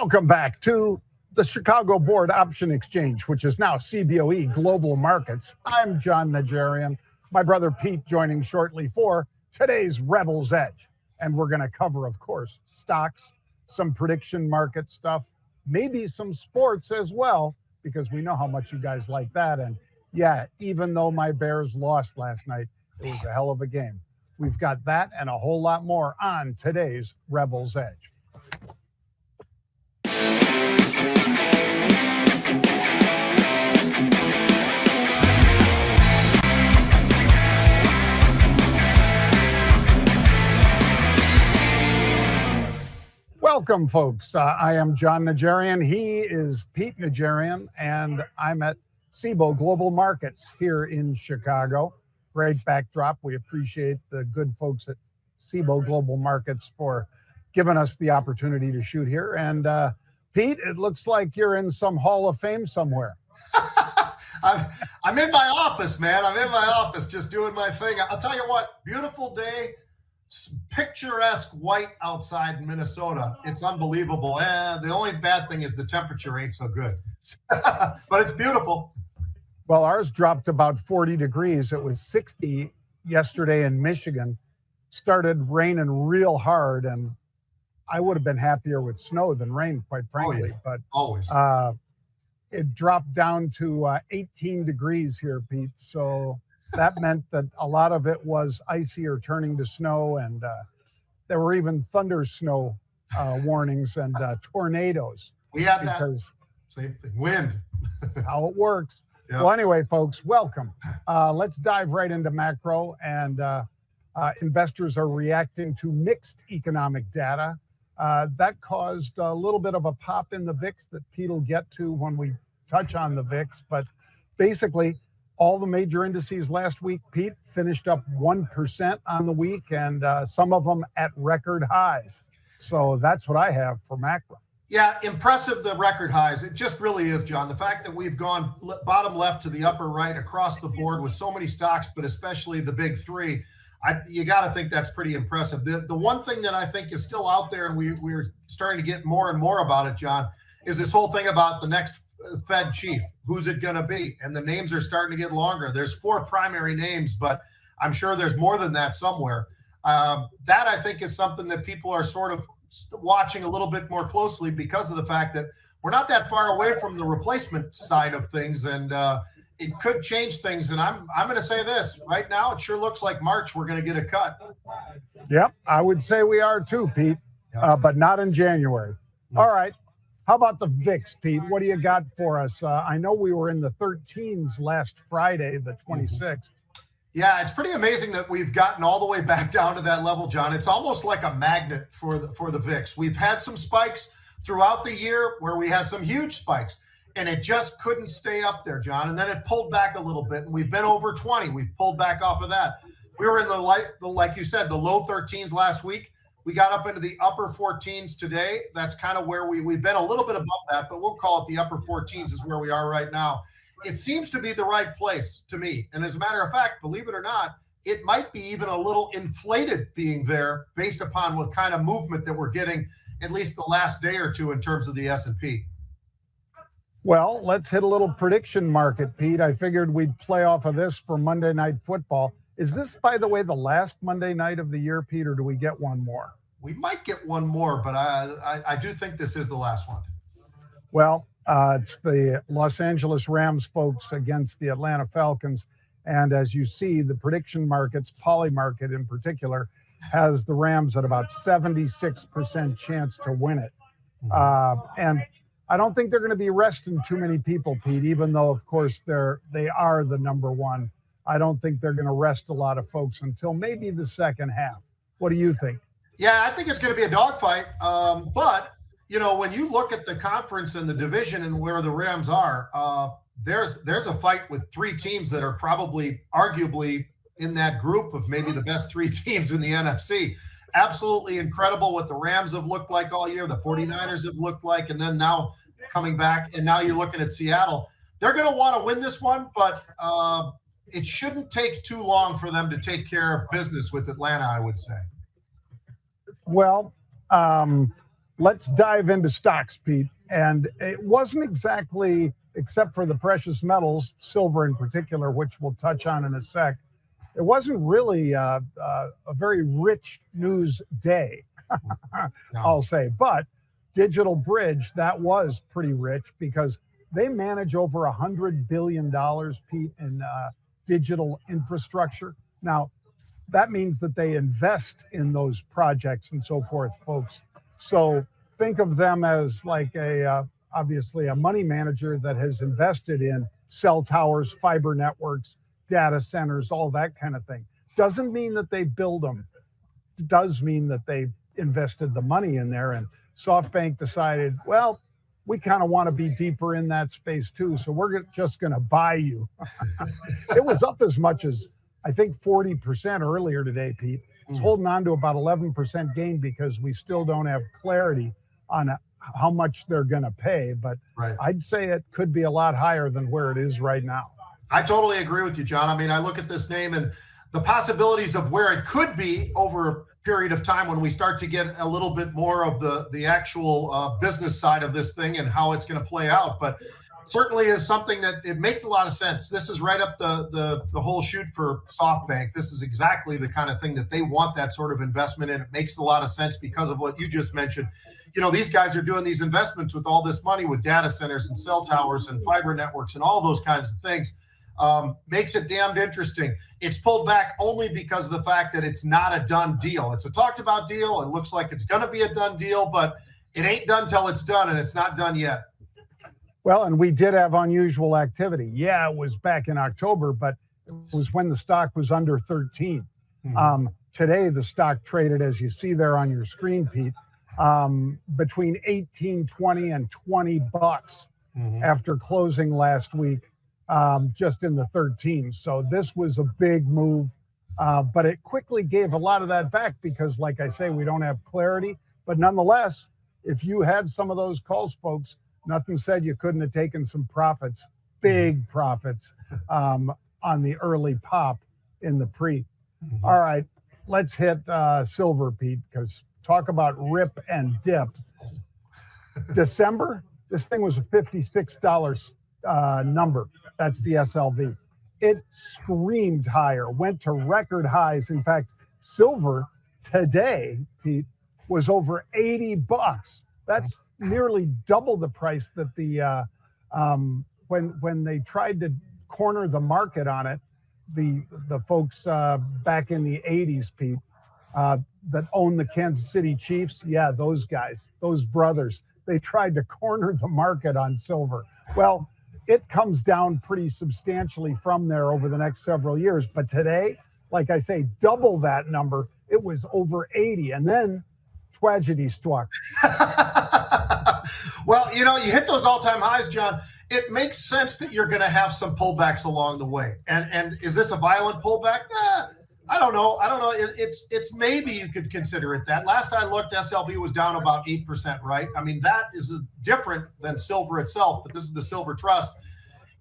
Welcome back to the Chicago Board Option Exchange, which is now CBOE Global Markets. I'm Jon Najarian. My brother Pete joining shortly for today's Rebel's Edge. And we're going to cover, of course, stocks, some prediction market stuff, maybe some sports as well, because we know how much you guys like that. And yeah, even though my Bears lost last night, it was a hell of a game. We've got that and a whole lot more on today's Rebel's Edge. Welcome, folks. I am Jon Najarian. He is Pete Najarian, and I'm at CBOE Global Markets here in Chicago. Great backdrop. We appreciate the good folks at CBOE Global Markets for giving us the opportunity to shoot here. And Pete, it looks like you're in some Hall of Fame somewhere. I'm in my office, man. I'm in my office just doing my thing. I'll tell you what, beautiful day. Picturesque white outside in Minnesota. It's unbelievable. The only bad thing is the temperature ain't so good, but it's beautiful. Well, ours dropped about 40 degrees. It was 60 yesterday in Michigan. Started raining real hard, and I would have been happier with snow than rain, quite frankly. Oh, yeah. But always. It dropped down to 18 degrees here, Pete. So that meant that a lot of it was icy or turning to snow, and there were even thunder snow warnings and tornadoes. We had that same thing. Wind. How it works. Yep. Well, anyway, folks, welcome. Let's dive right into macro. And investors are reacting to mixed economic data. That caused a little bit of a pop in the VIX that Pete will get to when we touch on the VIX. But basically, all the major indices last week, Pete, finished up 1% on the week, and some of them at record highs. So that's what I have for macro. Yeah, impressive, the record highs. It just really is, John. The fact that we've gone bottom left to the upper right across the board with so many stocks, but especially the big three, you got to think that's pretty impressive. The one thing that I think is still out there, and we're starting to get more and more about it, John, is this whole thing about the next Fed chief. Who's it going to be? And the names are starting to get longer. There's 4 primary names, but I'm sure there's more than that somewhere. That, I think, is something that people are sort of watching a little bit more closely because of the fact that we're not that far away from the replacement side of things, and it could change things. And I'm going to say this right now: it sure looks like March we're going to get a cut. Yep, I would say we are too, Pete, but not in January. No. All right. How about the VIX, Pete? What do you got for us? I know we were in the 13s last Friday, the 26th. Yeah, it's pretty amazing that we've gotten all the way back down to that level, John. It's almost like a magnet for the VIX. We've had some spikes throughout the year where we had some huge spikes, and it just couldn't stay up there, John. And then it pulled back a little bit, and we've been over 20. We've pulled back off of that. We were in like you said, the low 13s last week. We got up into the upper 14s today. That's kind of where we've been a little bit above that, but we'll call it the upper 14s is where we are right now. It seems to be the right place to me. And as a matter of fact, believe it or not, it might be even a little inflated being there based upon what kind of movement that we're getting at least the last day or two in terms of the S&P. Well, let's hit a little prediction market, Pete. I figured we'd play off of this for Monday Night Football. Is this, by the way, the last Monday night of the year, Pete, or do we get one more? We might get one more, but I do think this is the last one. Well, it's the Los Angeles Rams folks against the Atlanta Falcons. And as you see, the prediction markets, Polymarket in particular, has the Rams at about 76% chance to win it. And I don't think they're going to be resting too many people, Pete, even though, of course, they are the number one. I don't think they're going to rest a lot of folks until maybe the second half. What do you think? Yeah, I think it's going to be a dogfight. But, you know, when you look at the conference and the division and where the Rams are, there's a fight with 3 teams that are probably arguably in that group of maybe the best 3 teams in the NFC. Absolutely incredible what the Rams have looked like all year, the 49ers have looked like, and then now coming back, and now you're looking at Seattle. They're going to want to win this one, but it shouldn't take too long for them to take care of business with Atlanta, I would say. Well, Let's dive into stocks, Pete. And it wasn't exactly, except for the precious metals, silver in particular, which we'll touch on in a sec, it wasn't really a very rich news day, I'll say. But Digital Bridge, that was pretty rich because they manage over $100 billion, Pete, in digital infrastructure. Now, that means that they invest in those projects and so forth, folks. So think of them as like obviously a money manager that has invested in cell towers, fiber networks, data centers, all that kind of thing. Doesn't mean that they build them. It does mean that they invested the money in there. And SoftBank decided, well, we kind of want to be deeper in that space too. So we're just going to buy you. It was up as much as, I think, 40% earlier today, Pete. It's holding on to about 11% gain because we still don't have clarity on how much they're going to pay. But I'd say it could be a lot higher than where it is right now. I totally agree with you, John. I mean, I look at this name and the possibilities of where it could be over a period of time when we start to get a little bit more of the actual business side of this thing and how it's going to play out. But certainly is something that it makes a lot of sense. This is right up the whole chute for SoftBank. This is exactly the kind of thing that they want that sort of investment in. It makes a lot of sense because of what you just mentioned. You know, these guys are doing these investments with all this money with data centers and cell towers and fiber networks and all those kinds of things. Makes it damned interesting. It's pulled back only because of the fact that it's not a done deal. It's a talked about deal. It looks like it's going to be a done deal, but it ain't done till it's done, and it's not done yet. Well, and we did have unusual activity. Yeah, it was back in October, but it was when the stock was under 13. Today, the stock traded, as you see there on your screen, Pete, between 18, 20, and 20 bucks after closing last week, just in the 13s. So this was a big move, but it quickly gave a lot of that back because, like I say, we don't have clarity. But nonetheless, if you had some of those calls, folks, nothing said you couldn't have taken some profits, big profits, on the early pop in the pre. All right, let's hit silver, Pete, because talk about rip and dip. December, this thing was a $56 number. That's the SLV. It screamed higher, went to record highs. In fact, silver today, Pete, was over 80 bucks. That's nearly double the price that the when they tried to corner the market on it, the folks back in the 80s, Pete, that own the Kansas City Chiefs, yeah, those guys, those brothers, they tried to corner the market on silver. Well, it comes down pretty substantially from there over the next several years. But today, like I say, double that number. It was over 80, and then tragedy struck. Well, you know, you hit those all-time highs, John. It makes sense that you're going to have some pullbacks along the way. And is this a violent pullback? I don't know. It's maybe you could consider it that. Last I looked, SLV was down about 8%, right? I mean, that is different than silver itself, but this is the Silver Trust.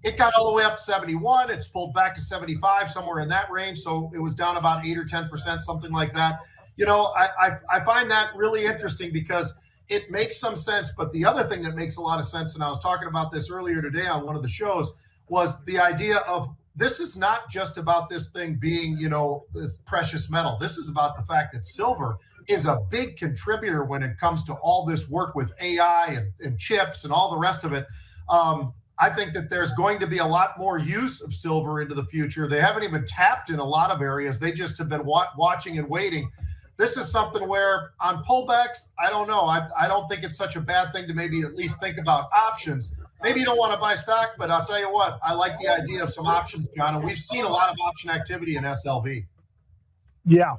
It got all the way up to 71. It's pulled back to 75, somewhere in that range. So it was down about 8 or 10%, something like that. You know, I find that really interesting because it makes some sense. But the other thing that makes a lot of sense, and I was talking about this earlier today on one of the shows, was the idea of this is not just about this thing being, you know, this precious metal. This is about the fact that silver is a big contributor when it comes to all this work with AI and chips and all the rest of it. I think that there's going to be a lot more use of silver into the future. They haven't even tapped in a lot of areas. They just have been watching and waiting. This is something where on pullbacks, I don't know. I don't think it's such a bad thing to maybe at least think about options. Maybe you don't want to buy stock, but I'll tell you what, I like the idea of some options, John, and we've seen a lot of option activity in SLV. Yeah,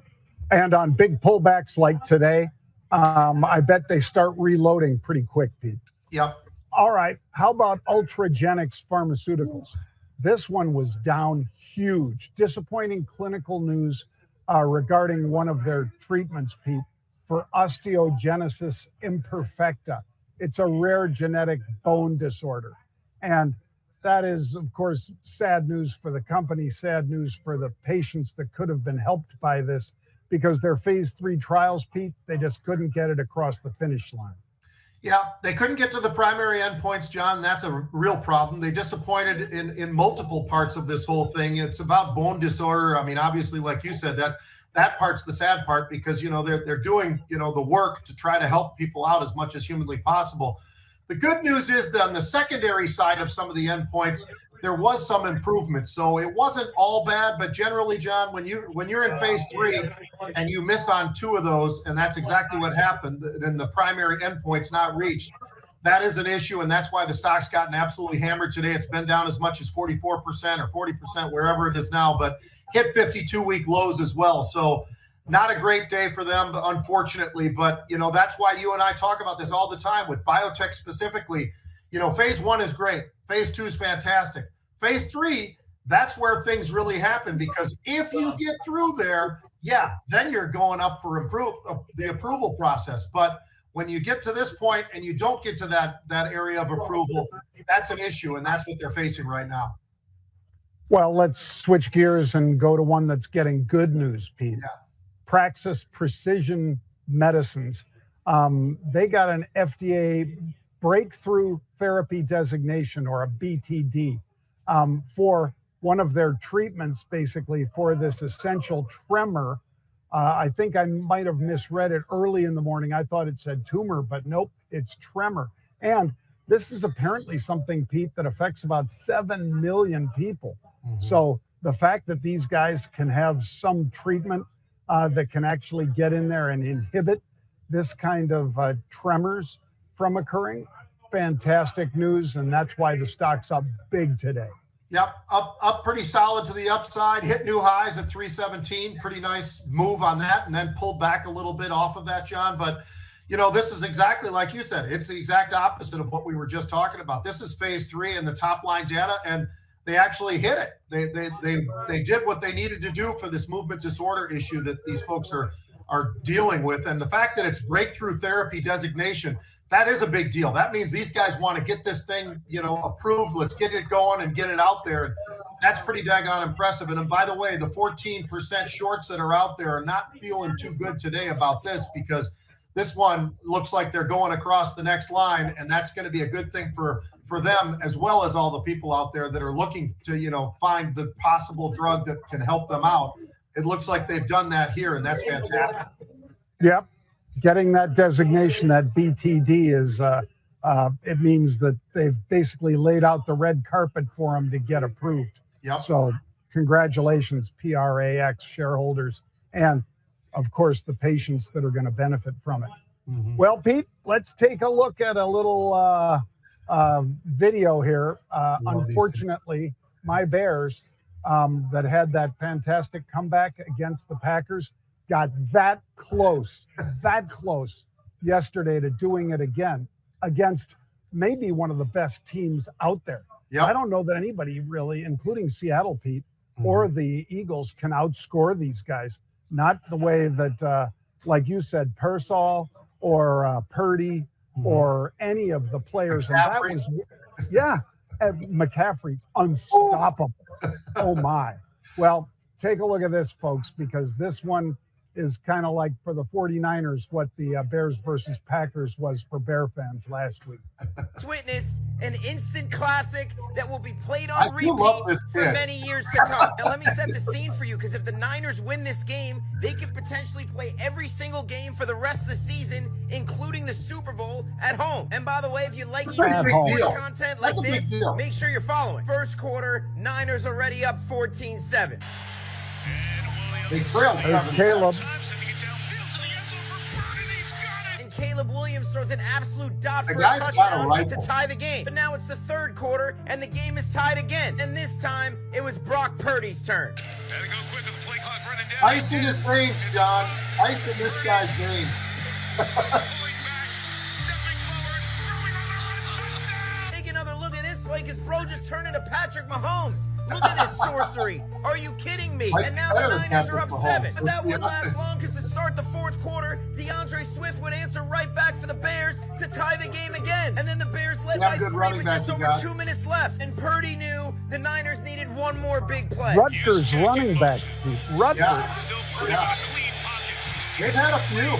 and on big pullbacks like today, I bet they start reloading pretty quick, Pete. Yep. All right, how about Ultragenyx Pharmaceuticals? This one was down huge. Disappointing clinical news regarding one of their treatments, Pete, for osteogenesis imperfecta. It's a rare genetic bone disorder. And that is, of course, sad news for the company, sad news for the patients that could have been helped by this because their phase 3 trials, Pete, they just couldn't get it across the finish line. Yeah, they couldn't get to the primary endpoints, John. That's a real problem. They disappointed in multiple parts of this whole thing. It's about bone disorder. I mean, obviously, like you said, that part's the sad part because, they're doing, the work to try to help people out as much as humanly possible. The good news is that on the secondary side of some of the endpoints, there was some improvement. So it wasn't all bad, but generally, John, when you're in phase 3 and you miss on 2 of those, and that's exactly what happened, and the primary endpoint's not reached, that is an issue, and that's why the stock's gotten absolutely hammered today. It's been down as much as 44% or 40%, wherever it is now, but hit 52-week lows as well. So not a great day for them, unfortunately, but that's why you and I talk about this all the time with biotech specifically. Phase 1 is great. Phase 2 is fantastic. Phase 3, that's where things really happen, because if you get through there, then you're going up for the approval process. But when you get to this point and you don't get to that area of approval, that's an issue, and that's what they're facing right now. Well, let's switch gears and go to one that's getting good news, Pete. Yeah. Praxis Precision Medicines. They got an FDA breakthrough therapy designation, or a BTD, for one of their treatments, basically for this essential tremor. I think I might have misread it early in the morning. I thought it said tumor, but nope, it's tremor. And this is apparently something, Pete, that affects about 7 million people. Mm-hmm. So the fact that these guys can have some treatment that can actually get in there and inhibit this kind of tremors from occurring, fantastic news, and that's why the stock's up big today. Yep, up pretty solid to the upside, hit new highs at 317. Pretty nice move on that, and then pulled back a little bit off of that, John. But this is exactly like you said. It's the exact opposite of what we were just talking about. This is phase 3 and the top line data, and they actually hit it. They did what they needed to do for this movement disorder issue that these folks are dealing with. And the fact that it's breakthrough therapy designation, that is a big deal. That means these guys want to get this thing, approved. Let's get it going and get it out there. And that's pretty daggone impressive. And by the way, the 14% shorts that are out there are not feeling too good today about this, because this one looks like they're going across the next line, and that's going to be a good thing for them, as well as all the people out there that are looking to, find the possible drug that can help them out. It looks like they've done that here, and that's fantastic. Yep. Getting that designation, that BTD, is it means that they've basically laid out the red carpet for them to get approved. Yep. So congratulations, PRAX shareholders, and of course the patients that are going to benefit from it. Mm-hmm. Well, Pete, let's take a look at a little video here. Unfortunately, my Bears that had that fantastic comeback against the Packers got that close yesterday to doing it again against maybe one of the best teams out there. Yep. I don't know that anybody really, including Seattle, Pete, or the Eagles, can outscore these guys. Not the way that, like you said, Pearsall or Purdy or any of the players. McCaffrey. And that was, McCaffrey's unstoppable. Oh, my. Well, take a look at this, folks, because this one is kind of like for the 49ers what the Bears versus Packers was for Bear fans last week. Witnessed an instant classic that will be played on repeat for many years to come. And let me set the scene for you, because if the Niners win this game, they can potentially play every single game for the rest of the season, including the Super Bowl at home. And by the way, if you like sports content like this, make sure you're following. First quarter, Niners already up 14-7. They trailed 7-7. Caleb. And Caleb Williams throws an absolute dot for a touchdown to tie the game. But now it's the third quarter, and the game is tied again. And this time, it was Brock Purdy's turn. Ice in his veins, John. Ice in this guy's veins. Take another look at this play, because bro just turned into Patrick Mahomes. Look at this sorcery. Are you kidding me? And now the Niners are up 7. But that wouldn't last long, because to start the fourth quarter, DeAndre Swift would answer right back for the Bears to tie the game again. And then the Bears led by 3 with just over 2 minutes left. And Purdy knew the Niners needed one more big play. Rutgers running back. Rutgers. Yeah. They've had a few.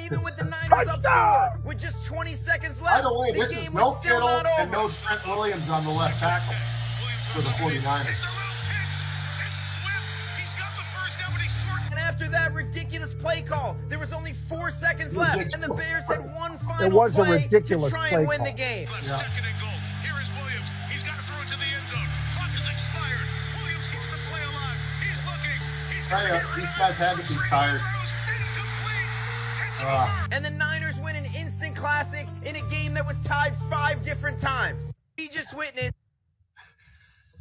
even with the Niners up 4 with just 20 seconds left. By the way, this is no Kittle and no Trent Williams on the left tackle for the 49ers. And after that ridiculous play call, there was only 4 seconds left, and the Bears had one final It was play a ridiculous to try play and win call. the game. Yeah. Second and goal. Here is Williams. He's got to throw it to the end zone. Clock is expired. Williams keeps the play alive. He's looking. He's going to These guys had to be tired. And the Niners win an instant classic in a game that was tied 5 different times. We just witnessed.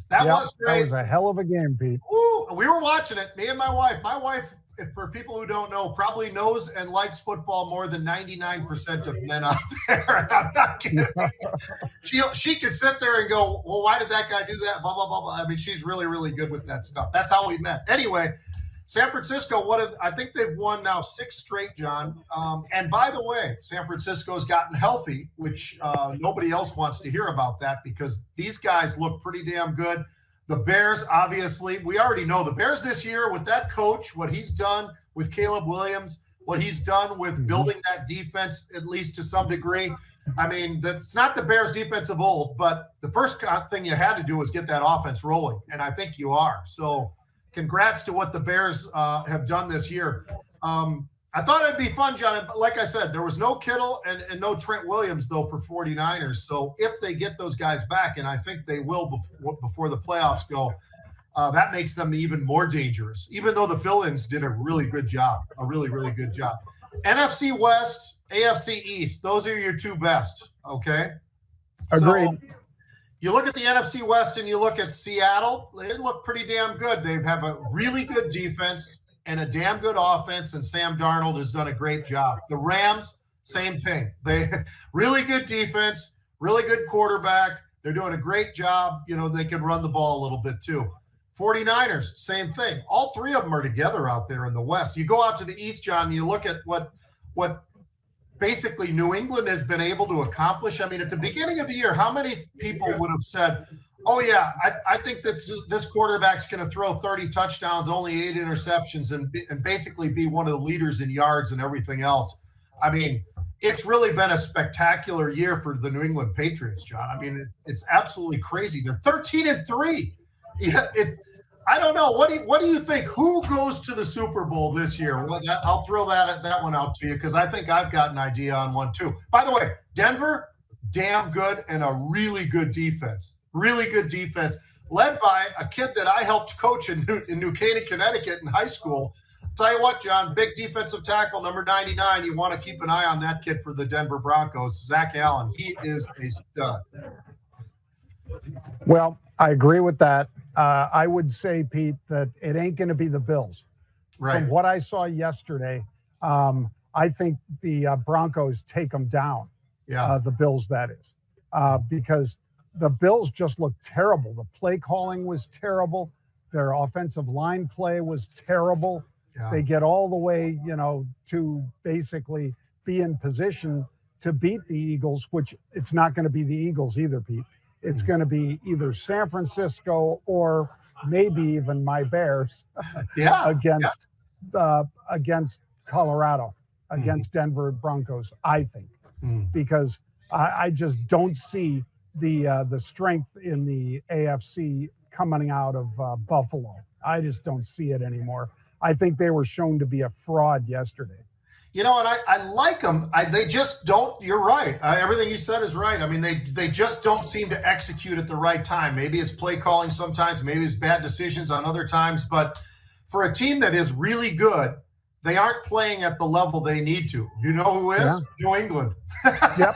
That was great. That was a hell of a game, Pete. Ooh, we were watching it, me and my wife. My wife, for people who don't know, probably knows and likes football more than 99% of men out there. I'm not kidding. She could sit there and go, well, why did that guy do that? Blah, blah, blah, blah. I mean, she's really, really good with that stuff. That's how we met. Anyway, San Francisco, I think they've won now 6 straight, John. And by the way, San Francisco's gotten healthy, which nobody else wants to hear about that because these guys look pretty damn good. The Bears, obviously, we already know the Bears this year with that coach, what he's done with Caleb Williams, what he's done with building that defense, at least to some degree. I mean, that's not the Bears defense of old, but the first thing you had to do was get that offense rolling. And I think you are. So congrats to what the Bears have done this year. I thought it'd be fun, John. Like I said, there was no Kittle and no Trent Williams, though, for 49ers. So if they get those guys back, and I think they will before the playoffs go, that makes them even more dangerous, even though the fill-ins did a really good job, a really, really good job. NFC West, AFC East, those are your 2 best, okay? Agreed. So, you look at the NFC West and you look at Seattle, they look pretty damn good. They have a really good defense and a damn good offense, and Sam Darnold has done a great job. The Rams, same thing. They really good defense, really good quarterback. They're doing a great job. You know, they can run the ball a little bit too. 49ers, same thing. All 3 of them are together out there in the West. You go out to the East, John, and you look at what basically New England has been able to accomplish. I mean, at the beginning of the year, how many people would have said, oh, yeah, I think that this quarterback's going to throw 30 touchdowns, only 8 interceptions, and basically be one of the leaders in yards and everything else. I mean, it's really been a spectacular year for the New England Patriots, John. I mean, it's absolutely crazy. They're 13-3. Yeah, I don't know. What do you think? Who goes to the Super Bowl this year? Well, I'll throw that one out to you because I think I've got an idea on one too. By the way, Denver, damn good and a really good defense. Really good defense, led by a kid that I helped coach in New Canaan, Connecticut in high school. Tell you what, John, big defensive tackle, number 99. You want to keep an eye on that kid for the Denver Broncos, Zach Allen. He is a stud. Well, I agree with that. I would say, Pete, that it ain't going to be the Bills. Right. From what I saw yesterday, I think the Broncos take them down. Yeah. The Bills, that is, because the Bills just looked terrible. The play calling was terrible. Their offensive line play was terrible. Yeah. They get all the way, to basically be in position to beat the Eagles, which it's not going to be the Eagles either, Pete. It's going to be either San Francisco or maybe even my Bears against Colorado, against Denver Broncos, I think, because I just don't see the strength in the AFC coming out of Buffalo. I just don't see it anymore. I think they were shown to be a fraud yesterday. And I like them. They just don't. You're right. Everything you said is right. I mean, they just don't seem to execute at the right time. Maybe it's play calling sometimes. Maybe it's bad decisions on other times. But for a team that is really good, they aren't playing at the level they need to. You know who is? Yeah. New England. Yep.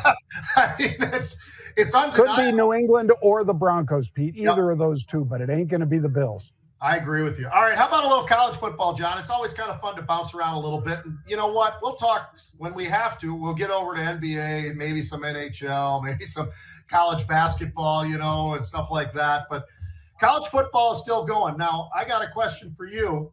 I mean, it's undeniable. Could be New England or the Broncos, Pete. Either of those two, but it ain't going to be the Bills. I agree with you. All right, how about a little college football, John? It's always kind of fun to bounce around a little bit. And you know what? We'll talk when we have to. We'll get over to NBA, maybe some NHL, maybe some college basketball, and stuff like that. But college football is still going. Now, I got a question for you.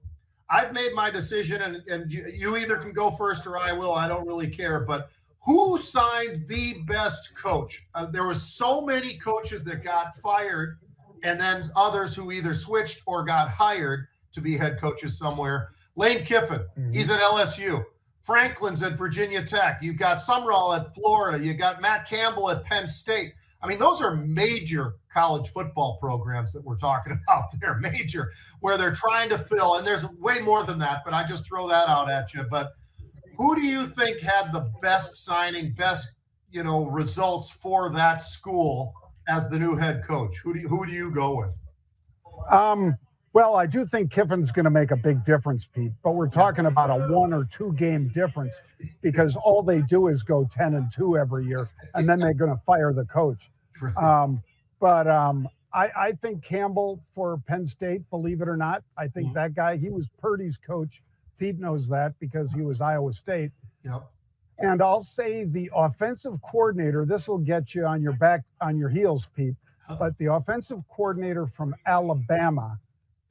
I've made my decision, and you either can go first or I will. I don't really care. But who signed the best coach? There was so many coaches that got fired, and then others who either switched or got hired to be head coaches somewhere. Lane Kiffin, he's at LSU. Franklin's at Virginia Tech. You've got Summerall at Florida. You got Matt Campbell at Penn State. I mean, those are major college football programs that we're talking about there, major, where they're trying to fill. And there's way more than that, but I just throw that out at you. But who do you think had the best signing, best, results for that school as the new head coach? Who do you go with? Well, I do think Kiffin's going to make a big difference, Pete, but we're talking about a 1 or 2 game difference because all they do is go 10-2 every year, and then they're going to fire the coach. I think Campbell for Penn State, believe it or not, I think that guy, he was Purdy's coach. Pete knows that because he was Iowa State. Yep. And I'll say the offensive coordinator, this will get you on your heels, Pete, but the offensive coordinator from Alabama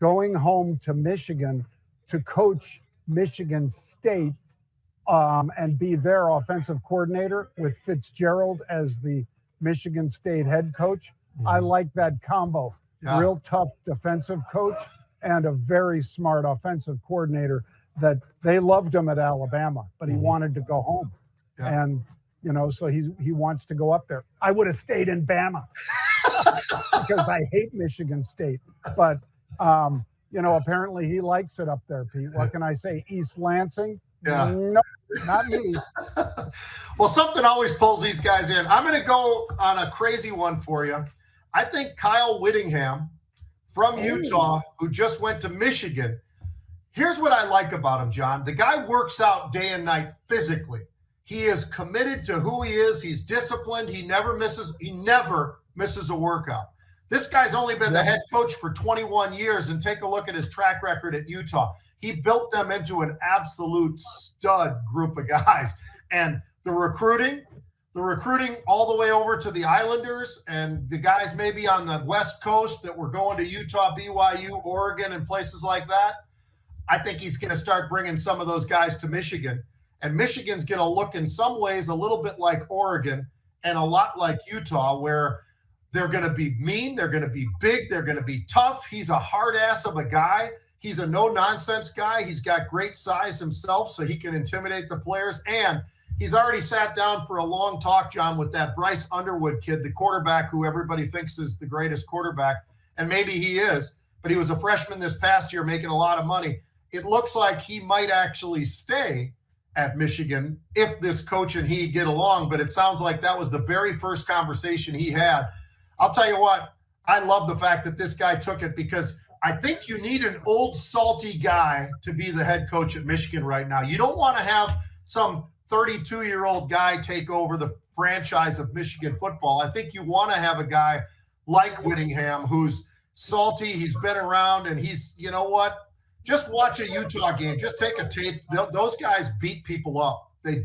going home to Michigan to coach Michigan State and be their offensive coordinator with Fitzgerald as the Michigan State head coach. I like that combo. Yeah. Real tough defensive coach and a very smart offensive coordinator that they loved him at Alabama, but he wanted to go home. Yeah. And, so he wants to go up there. I would have stayed in Bama because I hate Michigan State, but apparently he likes it up there, Pete. What can I say? East Lansing? Yeah. No, not me. Well, something always pulls these guys in. I'm going to go on a crazy one for you. I think Kyle Whittingham from Utah, who just went to Michigan. Here's what I like about him, John. The guy works out day and night physically. He is committed to who he is. He's disciplined. He never misses a workout. This guy's only been the head coach for 21 years, and take a look at his track record at Utah. He built them into an absolute stud group of guys. And the recruiting all the way over to the Islanders and the guys maybe on the West Coast that were going to Utah, BYU, Oregon, and places like that, I think he's going to start bringing some of those guys to Michigan. And Michigan's going to look in some ways a little bit like Oregon and a lot like Utah, where they're going to be mean, they're going to be big, they're going to be tough. He's a hard ass of a guy. He's a no-nonsense guy. He's got great size himself, so he can intimidate the players. And he's already sat down for a long talk, John, with that Bryce Underwood kid, the quarterback who everybody thinks is the greatest quarterback. And maybe he is, but he was a freshman this past year making a lot of money. It looks like he might actually stay at Michigan if this coach and he get along, but it sounds like that was the very first conversation he had. I'll tell you what, I love the fact that this guy took it because I think you need an old salty guy to be the head coach at Michigan right now. You don't want to have some 32-year-old guy take over the franchise of Michigan football. I think you want to have a guy like Whittingham who's salty, he's been around, and he's, you know what? Just watch a Utah game. Just take a tape. Those guys beat people up. They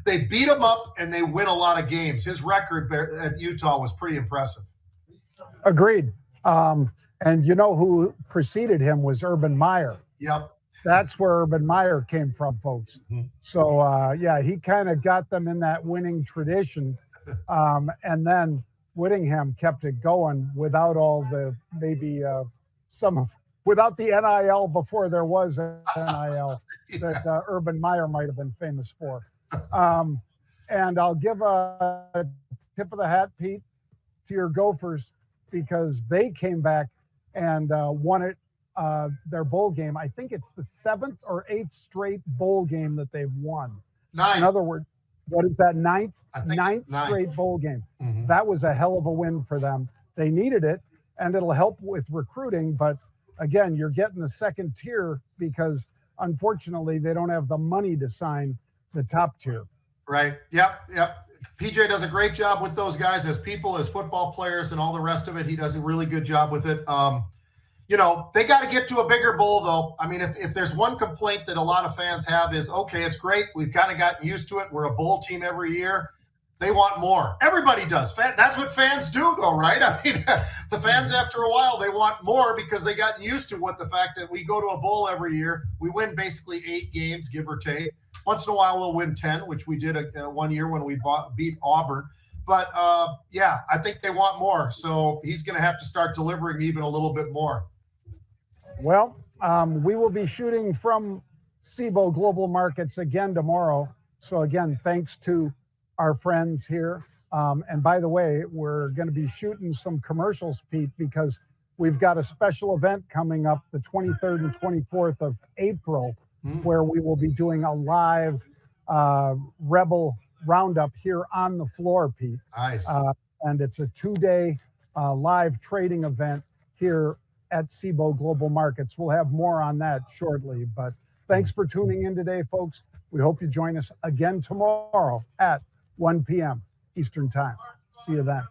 beat them up and they win a lot of games. His record at Utah was pretty impressive. Agreed. And you know who preceded him was Urban Meyer. Yep. That's where Urban Meyer came from, folks. Mm-hmm. So, he kind of got them in that winning tradition. And then Whittingham kept it going without all the without the NIL before there was NIL that Urban Meyer might have been famous for. And I'll give a tip of the hat, Pete, to your Gophers because they came back and won it, their bowl game. I think it's the 7th or 8th straight bowl game that they've won. 9. In other words, what is that, ninth straight bowl game? Mm-hmm. That was a hell of a win for them. They needed it, and it'll help with recruiting, but again, you're getting the second tier because, unfortunately, they don't have the money to sign the top tier. Right. Yep. PJ does a great job with those guys as people, as football players, and all the rest of it. He does a really good job with it. They got to get to a bigger bowl, though. I mean, if there's one complaint that a lot of fans have is, okay, it's great. We've kind of gotten used to it. We're a bowl team every year. They want more. Everybody does. That's what fans do, though, right? I mean, the fans, after a while, they want more because they got used to the fact that we go to a bowl every year. We win basically 8 games, give or take. Once in a while, we'll win 10, which we did one year when we beat Auburn. But, I think they want more. So he's going to have to start delivering even a little bit more. Well, we will be shooting from SIBO Global Markets again tomorrow. So again, thanks to our friends here. And by the way, we're going to be shooting some commercials, Pete, because we've got a special event coming up the 23rd and 24th of April, where we will be doing a live Rebel Roundup here on the floor, Pete. Nice. And it's a 2-day live trading event here at SIBO Global Markets. We'll have more on that shortly, but thanks for tuning in today, folks. We hope you join us again tomorrow at 1 p.m. Eastern Time. See you then.